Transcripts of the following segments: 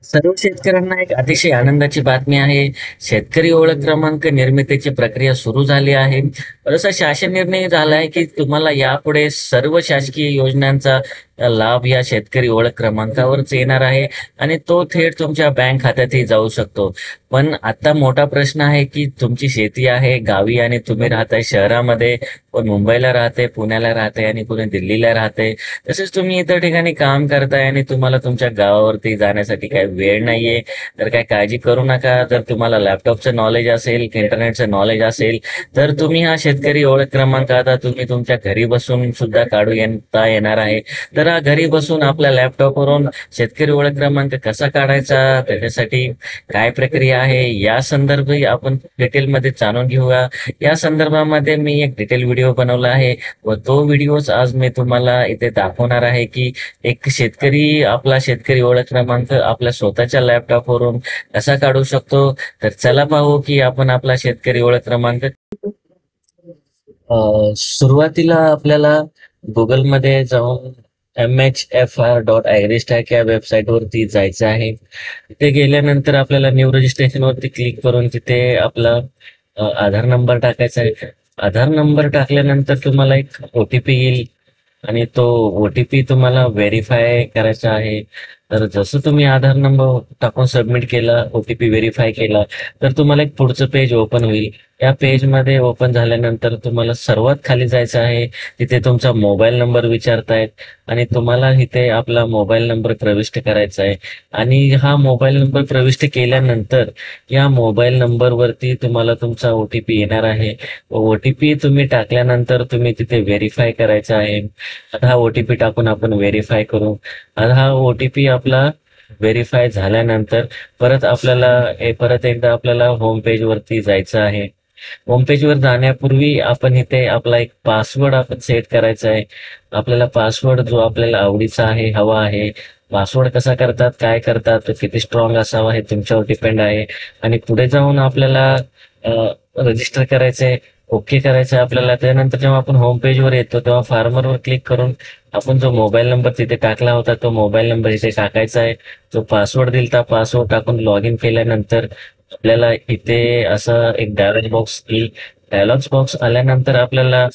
सर्व शेतकऱ्यांना एक अतिशय आनंदाची बातमी आहे. शेतकरी ओळख क्रमांक निर्मितीची प्रक्रिया सुरू झाली आहे. असा शासन निर्णय झाला आहे की तुम्हाला यापुढे सर्व शासकीय योजनांचा लाभ या शेतकरी ओळख क्रमांकावरच येणार आहे आणि तो थेट तुमच्या बँक खात्यातही जाऊ शकतो. पण आता मोठा प्रश्न आहे की तुमची शेती आहे गावी आणि तुम्ही राहताय शहरामध्ये, कोण मुंबईला राहते, पुण्याला राहते आणि कोणी दिल्लीला राहते. तसेच तुम्ही इतर ठिकाणी काम करताय आणि तुम्हाला तुमच्या गावावरती जाण्यासाठी काही वेळ नाहीये, तर काय काळजी करू नका. जर तुम्हाला लॅपटॉपचं नॉलेज असेल, इंटरनेटचं नॉलेज असेल, तर तुम्ही हा शेतकरी ओळख क्रमांक आता तुम्ही तुमच्या घरी बसून सुद्धा काढू येणार आहे. तर हा घरी बसून आपल्या लॅपटॉपवरून शेतकरी ओळख क्रमांक कसा काढायचा, त्याच्यासाठी काय प्रक्रिया आहे, या संदर्भी आपण डिटेलमध्ये जाणून घेऊया. या संदर्भामध्ये मी एक डिटेल व्हिडिओ बनवला आहे व तो व्हिडिओच आज मी तुम्हाला इथे दाखवणार आहे की एक शेतकरी आपला शेतकरी ओळख क्रमांक आपल्या स्वतःच्या लॅपटॉपवरून कसा काढू शकतो. तर चला पाहू की आपण आपला शेतकरी ओळख क्रमांक सुरुवातीला आपल्याला गुगलमध्ये जाऊन MHFR.agristech या वेबसाईट वरती जायचं आहे. तिथे गेल्यानंतर आपल्याला न्यू रजिस्ट्रेशन वरती क्लिक करून तिथे आपला आधार नंबर टाकायचा आहे. आधार नंबर टाकल्यानंतर तुम्हाला एक OTP येईल आणि तो OTP तुम्हाला व्हेरीफाय करायचा आहे. तर जसं तुम्ही आधार नंबर टाकून सबमिट केला, OTP व्हेरीफाय केला, तर तुम्हाला एक पुढचं पेज ओपन होईल. या पेजमध्ये ओपन झाल्यानंतर तुम्हाला सर्वात खाली जायचं आहे. तिथे तुमचा मोबाईल नंबर विचारतायत आणि तुम्हाला इथे आपला मोबाईल नंबर प्रविष्ट करायचा आहे. आणि हा मोबाईल नंबर प्रविष्ट केल्यानंतर या मोबाईल नंबरवरती तुम्हाला तुमचा OTP येणार आहे. OTP तुम्ही टाकल्यानंतर तुम्ही तिथे व्हेरीफाय करायचा आहे. आता हा OTP टाकून आपण व्हेरीफाय करू. आता हा OTP आपला व्हेरीफाय झाल्यानंतर परत एकदा आपल्याला होम पेज वरती जायचं आहे. होम पेज वर जाण्यापूर्वी आपण इथे आपला एक पासवर्ड आपण सेट करायचा आहे. आपल्याला पासवर्ड जो आपल्याला आवडीचा आहे, हवा आहे. पासवर्ड कसा करतात, काय करतात, तो किती स्ट्रॉंग असावा हे तुमच्यावर डिपेंड आहे. आणि पुढे जाऊन आपल्याला रजिस्टर करायचंय, ओके करायचं आपल्याला. त्यानंतर जेव्हा आपण होम पेज वर येतो तेव्हा फार्मरवर क्लिक करून आपण जो मोबाईल नंबर तिथे टाकला होता तो मोबाईल नंबर इथे टाकायचा आहे. जो पासवर्ड दिलता पासवर्ड टाकून लॉग इन केल्यानंतर आपल्याला इथे असं एक डायलॉग बॉक्स येईल. डायलॉग बॉक्स आल्यानंतर आपल्याला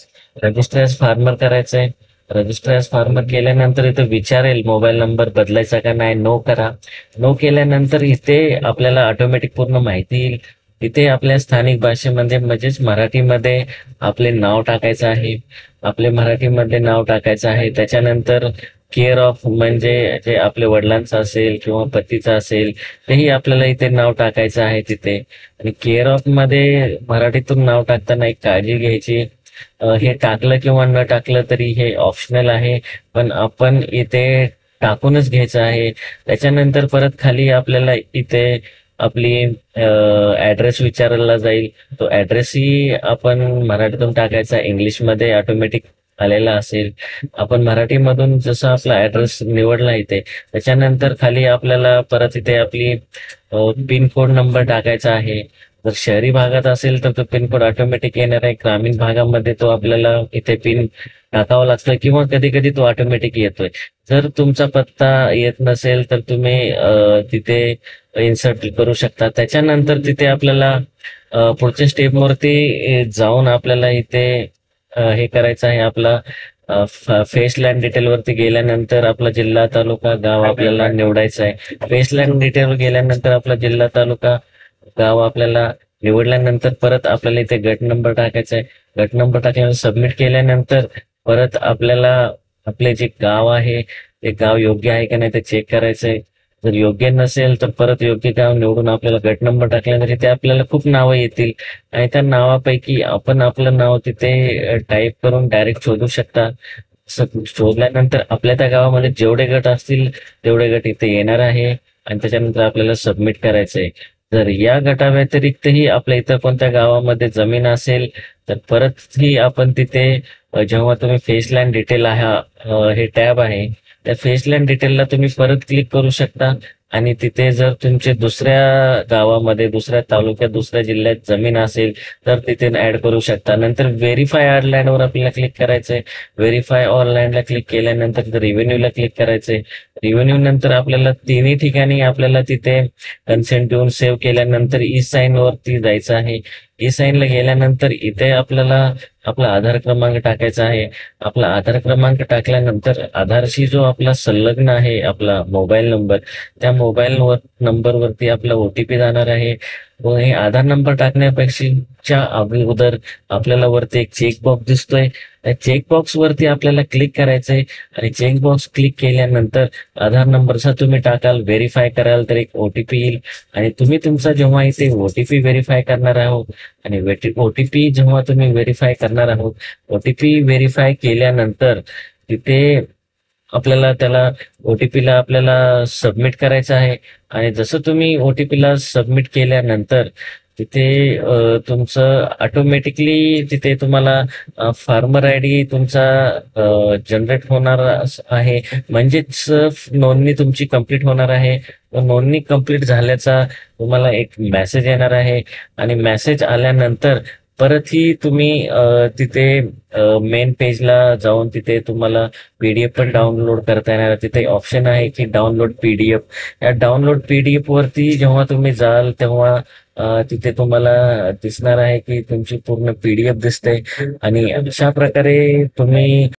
रजिस्टर ॲज फार्मर करायचं आहे. रजिस्टर ॲज फार्मर केल्यानंतर इथे विचारेल मोबाईल नंबर बदलायचा का नाही, नो करा. नो केल्यानंतर इथे आपल्याला ऑटोमॅटिक पूर्ण माहिती येईल. तिथे आपल्या स्थानिक भाषेमध्ये म्हणजेच मराठीमध्ये आपले नाव टाकायचं आहे. आपले मराठीमध्ये नाव टाकायचं आहे. त्याच्यानंतर केअर ऑफ म्हणजे जे आपल्या वडिलांचं असेल किंवा पतीचं असेल तेही आपल्याला इथे नाव टाकायचं आहे तिथे. आणि केअर ऑफ मध्ये मराठीतून नाव टाकताना एक काळजी घ्यायची, हे टाकलं किंवा न टाकलं तरी हे ऑप्शनल आहे, पण आपण इथे टाकूनच घ्यायचं आहे. त्याच्यानंतर परत खाली आपल्याला इथे आपली ऍड्रेस विचारला जाईल. तो ऍड्रेसही आपण मराठीतून टाकायचा, इंग्लिशमध्ये ऑटोमॅटिक आलेला असेल. आपण मराठीमधून जसा आपला ऍड्रेस निवडला इथे त्याच्यानंतर खाली आपल्याला परत इथे आपली पिन कोड नंबर टाकायचा आहे. जर शहरी भागात असेल तर तो पिन कोड ऑटोमॅटिक येणार आहे. ग्रामीण भागामध्ये तो आपल्याला इथे पिन टाकावा लागतं किंवा कधी कधी तो ऑटोमॅटिक येतोय. जर तुमचा पत्ता येत नसेल तर तुम्ही तिथे इन्सर्ट करू शकता. त्याच्यानंतर तिथे आपल्याला पुढच्या स्टेपवरती जाऊन आपल्याला इथे हे करायचं आहे. आपला फेसलँड डिटेल वरती गेल्यानंतर आपला जिल्हा तालुका गाव आपल्याला निवडायचं आहे. फेसलँड डिटेल गेल्यानंतर आपला जिल्हा तालुका गाव आपल्याला निवडल्यानंतर परत आपल्याला इथे गट नंबर टाकायचा आहे. गट नंबर टाकल्यानंतर सबमिट केल्यानंतर परत आपल्याला आपले जे गाव आहे ते गाव योग्य आहे का नाही ते चेक करायचंय. जर योग्य नसेल तर परत योग्य गाव निवडून आपल्याला गट नंबर टाकल्यानंतर तिथे आपल्याला खूप नावं येतील आणि त्या नावापैकी आपण आपलं नाव तिथे टाईप करून डायरेक्ट शोधू शकता. शोधल्यानंतर आपल्या त्या गावामध्ये जेवढे गट असतील तेवढे गट इथे येणार आहे आणि त्याच्यानंतर आपल्याला सबमिट करायचंय. जर या गटाव्यतिरिक्तही आपल्या इतर कोणत्या गावामध्ये जमीन असेल तर परत ही आपण तिथे जेव्हा तुम्ही फेसलँड डिटेल आहे हे टॅब आहे त्या फेसलँड डिटेलला तुम्ही परत क्लिक करू शकता. आणि तिथे जर तुमचे दुसऱ्या गावामध्ये, दुसऱ्या तालुक्यात, दुसऱ्या जिल्ह्यात जमीन असेल तर तिथे ऍड करू शकता. नंतर व्हेरीफाय ऑनलाईनवर आपल्याला क्लिक करायचंय. व्हेरीफाय ऑनलाईनला क्लिक केल्यानंतर तिथे रिव्हेन्यूला क्लिक करायचंय. रिव्हेन्यू नंतर आपल्याला तिन्ही ठिकाणी आपल्याला तिथे कन्सेंट देऊन सेव्ह केल्यानंतर ई साईन वरती जायचं आहे. ई साईनला गेल्यानंतर इथे आपल्याला आपला आधार क्रमांक टाकायचा आहे. आपला आधार क्रमांक टाकल्यानंतर आधारशी जो आपला संलग्न आहे आपला मोबाईल नंबर, त्या मोबाईल नंबरवरती आपला ओटीपी जाणार आहे. व हे आधार नंबर टाकण्यापेक्षा अगोदर आपल्याला वरती एक चेकबॉक्स दिसतोय. त्या चेकबॉक्स वरती आपल्याला क्लिक करायचंय आणि चेकबॉक्स क्लिक केल्यानंतर आधार नंबरचा तुम्ही टाकाल, व्हेरीफाय कराल तर एक ओटीपी येईल आणि तुम्ही तुमचा जेव्हा इथे ओटीपी व्हेरीफाय करणार आहोत आणि ओटीपी जेव्हा तुम्ही व्हेरीफाय करणार आहोत, ओटीपी व्हेरीफाय केल्यानंतर तिथे आपल्याला त्याला ओटीपीला आपल्याला सबमिट करायचं आहे. आणि जसं तुम्ही ओटीपीला सबमिट केल्यानंतर तिथे तुमचं ऑटोमॅटिकली तिथे तुम्हाला फार्मर आय डी तुमचा जनरेट होणार आहे. म्हणजेच नोंदणी तुमची कंप्लीट होणार आहे. नोंदणी कंप्लीट झाल्याचा तुम्हाला एक मेसेज येणार आहे आणि मेसेज आल्यानंतर परत ही तुम्ही तिथे मेन पेजला जाऊन तिथे तुम्हाला पीडीएफ पण डाउनलोड करता येणार. तिथे ऑप्शन आहे की डाउनलोड पीडीएफ. या डाउनलोड पीडीएफ वरती जेव्हा तुम्ही जाल तेव्हा तिथे तुम्हाला दिसणार आहे की तुमची पूर्ण पीडीएफ दिसते आणि अशा प्रकारे तुम्ही